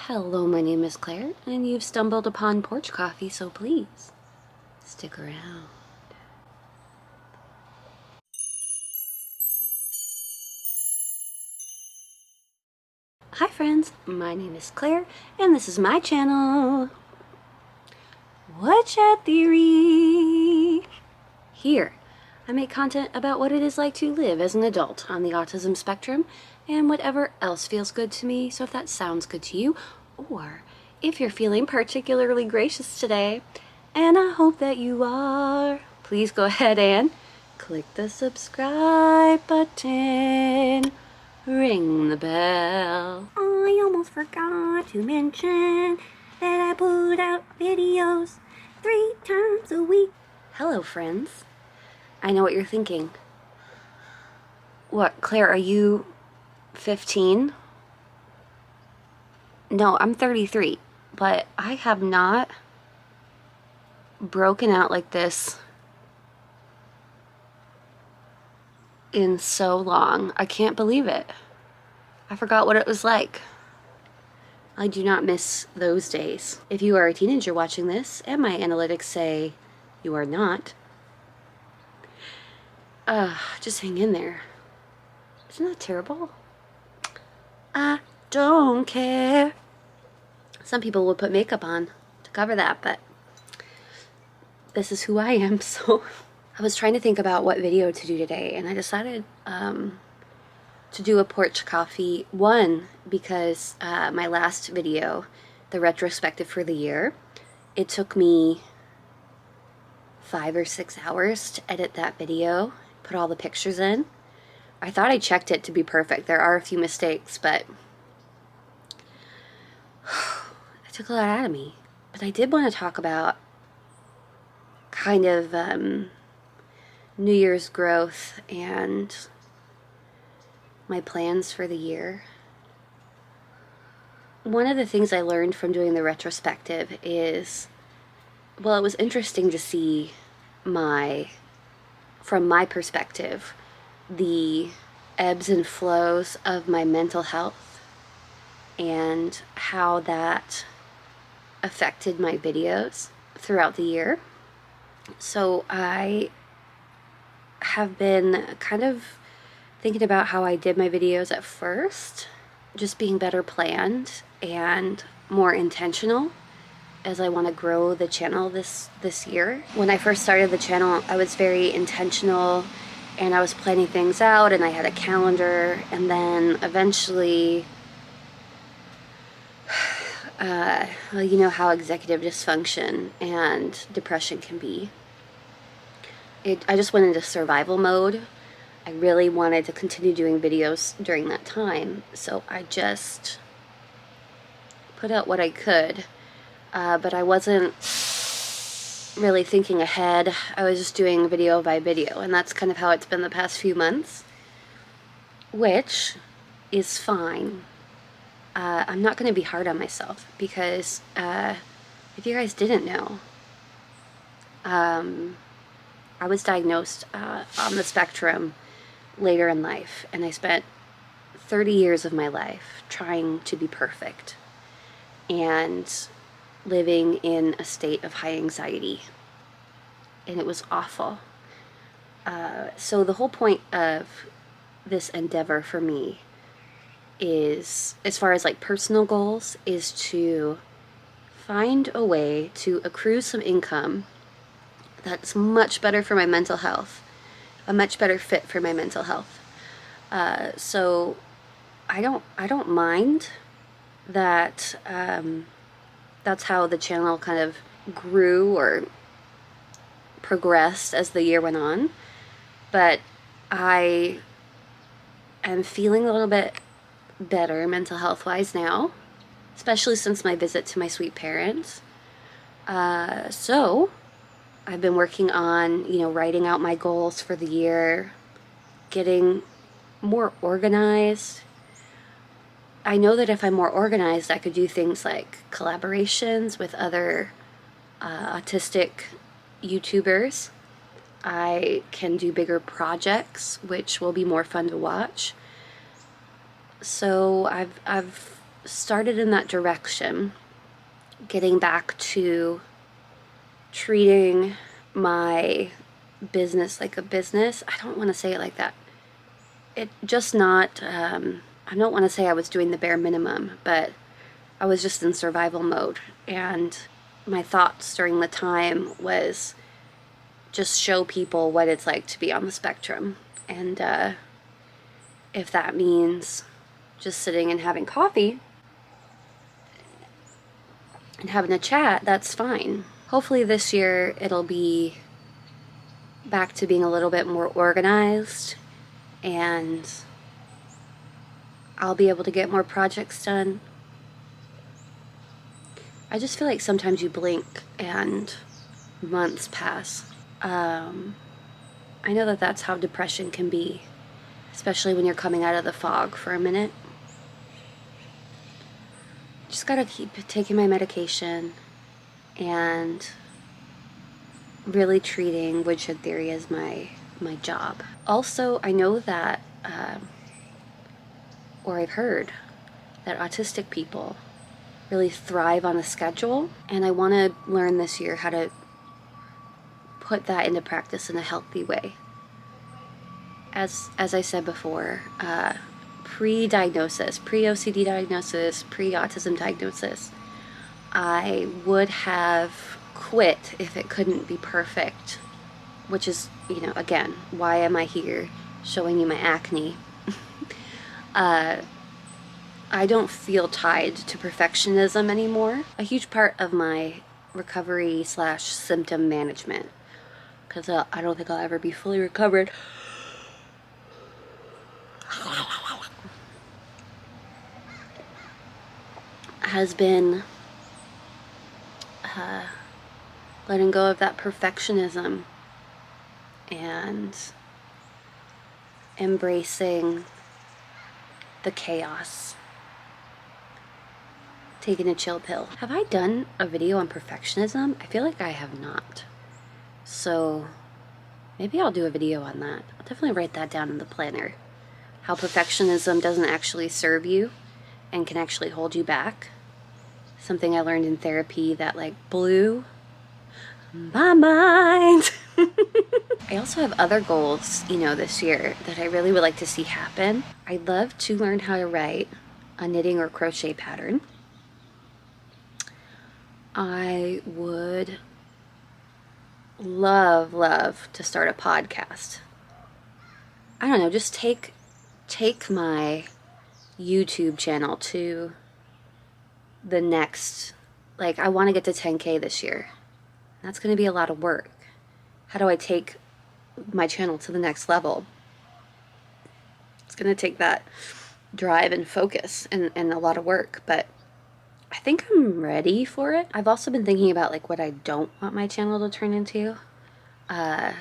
Hello, my name is Claire, and you've stumbled upon Porch Coffee, so please stick around. Hi friends, my name is Claire, and this is my channel, Woodshed Theory. Here, I make content about what it is like to live as an adult on the autism spectrum, and whatever else feels good to me. So if that sounds good to you, or if you're feeling particularly gracious today, and I hope that you are, please go ahead and click the subscribe button, ring the bell. I almost forgot to mention that I put out videos 3 times a week. Hello friends. I know what you're thinking. What, Claire, are you 15? No, I'm 33, but I have not broken out like this in so long. I can't believe it. I forgot what it was like. I do not miss those days. If you are a teenager watching this, and my analytics say you are not, just hang in there. Isn't that terrible? I don't care. Some people will put makeup on to cover that, but this is who I am, so I was trying to think about what video to do today, and I decided to do a porch coffee one because my last video, the retrospective for the year, it took me 5 or 6 hours to edit that video, put all the pictures in. I thought I checked it to be perfect. There are a few mistakes, but it took a lot out of me. But I did want to talk about kind of New Year's growth and my plans for the year. One of the things I learned from doing the retrospective is, well, it was interesting to see from my perspective, the ebbs and flows of my mental health and how that affected my videos throughout the year. So I have been kind of thinking about how I did my videos at first, just being better planned and more intentional as I want to grow the channel this year. When I first started the channel, I was very intentional and I was planning things out and I had a calendar, and then eventually well, you know how executive dysfunction and depression can be. I just went into survival mode. I really wanted to continue doing videos during that time, so I just put out what I could, but I wasn't really thinking ahead. I was just doing video by video, and that's kind of how it's been the past few months, which is fine. I'm not going to be hard on myself because if you guys didn't know, I was diagnosed on the spectrum later in life, and I spent 30 years of my life trying to be perfect and living in a state of high anxiety, and it was awful. So the whole point of this endeavor for me is, as far as like personal goals, is to find a way to accrue some income that's much better for my mental health, a much better fit for my mental health. So I don't mind that. That's how the channel kind of grew or progressed as the year went on. But I am feeling a little bit better mental health wise now, especially since my visit to my sweet parents. So I've been working on, writing out my goals for the year, getting more organized. I know that if I'm more organized, I could do things like collaborations with other autistic YouTubers. I can do bigger projects, which will be more fun to watch. So I've started in that direction, getting back to treating my business like a business. I don't want to say it like that. It just not, I don't want to say I was doing the bare minimum, but I was just in survival mode. And my thoughts during the time was just show people what it's like to be on the spectrum. And if that means just sitting and having coffee and having a chat, that's fine. Hopefully this year it'll be back to being a little bit more organized, and I'll be able to get more projects done. I just feel like sometimes you blink and months pass. I know that that's how depression can be, especially when you're coming out of the fog for a minute. Just gotta keep taking my medication and really treating Woodshed theory as my job. Also, I know that, or I've heard that autistic people really thrive on a schedule, and I want to learn this year how to put that into practice in a healthy way. As I said before, pre-diagnosis, pre-OCD diagnosis, pre-autism diagnosis, I would have quit if it couldn't be perfect, which is, you know, again, why am I here showing you my acne? I don't feel tied to perfectionism anymore. A huge part of my recovery / symptom management, because I don't think I'll ever be fully recovered, has been letting go of that perfectionism and embracing the chaos. Taking a chill pill. Have I done a video on perfectionism? I feel like I have not. So maybe I'll do a video on that. I'll definitely write that down in the planner. How perfectionism doesn't actually serve you and can actually hold you back. Something I learned in therapy that like blew my mind. I also have other goals, you know, this year that I really would like to see happen. I'd love to learn how to write a knitting or crochet pattern. I would love to start a podcast. I don't know, just take my YouTube channel to the next, like, I want to get to 10K this year. That's going to be a lot of work. How do I take my channel to the next level? It's going to take that drive and focus and a lot of work, but I think I'm ready for it. I've also been thinking about like what I don't want my channel to turn into. And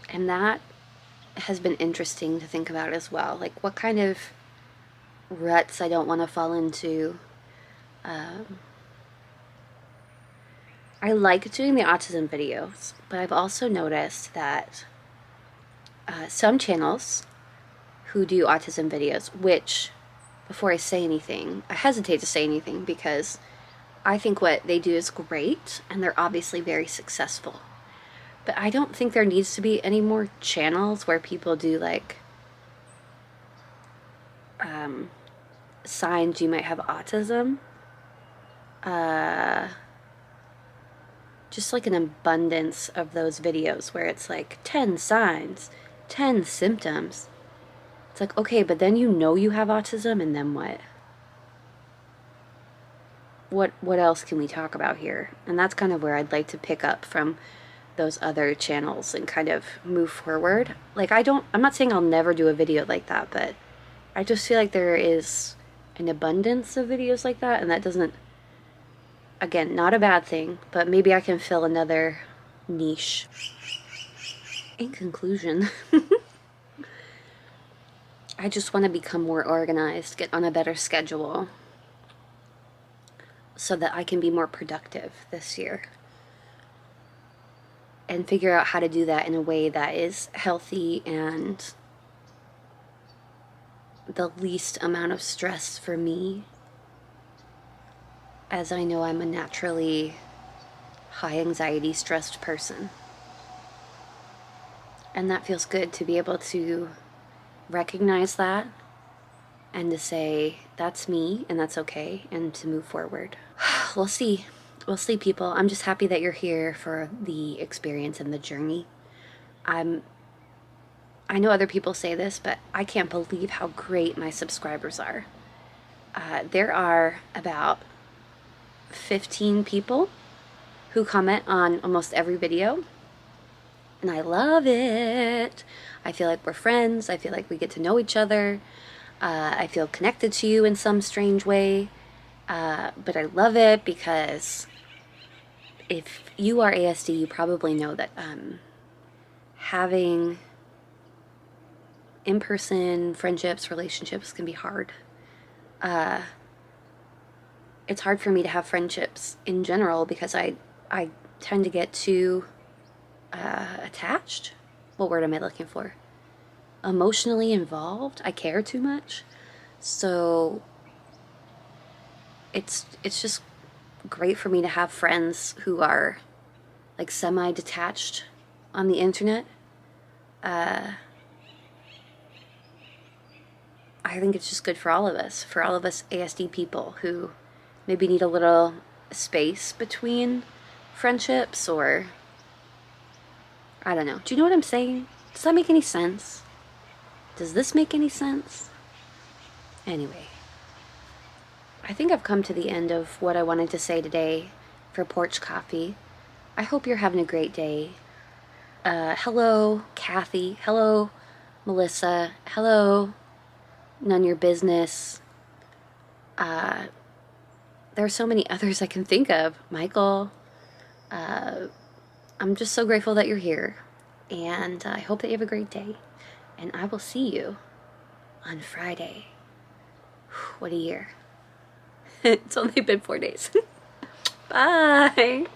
that has been interesting to think about as well. Like what kind of ruts I don't want to fall into. I like doing the autism videos, but I've also noticed that some channels who do autism videos, which, before I say anything, I hesitate to say anything because I think what they do is great and they're obviously very successful. But I don't think there needs to be any more channels where people do like signs you might have autism. Just like an abundance of those videos where it's like 10 signs, 10 symptoms. It's like, okay, but then you know you have autism, and then what? What else can we talk about here? And that's kind of where I'd like to pick up from those other channels and kind of move forward. Like I'm not saying I'll never do a video like that, but I just feel like there is an abundance of videos like that, and that doesn't, again, not a bad thing, but maybe I can fill another niche. In conclusion, I just want to become more organized, get on a better schedule so that I can be more productive this year and figure out how to do that in a way that is healthy and the least amount of stress for me, as I know I'm a naturally high anxiety, stressed person. And that feels good to be able to recognize that and to say, that's me and that's okay, and to move forward. We'll see. We'll see, people. I'm just happy that you're here for the experience and the journey. I know other people say this, but I can't believe how great my subscribers are. There are about 15 people who comment on almost every video, and I love it. I feel like we're friends. I feel like we get to know each other. I feel connected to you in some strange way, but I love it because if you are ASD, you probably know that having in-person friendships, relationships can be hard. It's hard for me to have friendships in general because I tend to get too attached. What word am I looking for? Emotionally involved. I care too much. So it's just great for me to have friends who are like semi-detached on the internet. I think it's just good for all of us ASD people who maybe need a little space between friendships, or I don't know. Do you know what I'm saying? Does that make any sense? Does this make any sense? Anyway, I think I've come to the end of what I wanted to say today for Porch Coffee. I hope you're having a great day. Hello, Kathy. Hello, Melissa. Hello, None Your Business. There are so many others I can think of. Michael. I'm just so grateful that you're here. And I hope that you have a great day. And I will see you on Friday. What a year. It's only been 4 days. Bye.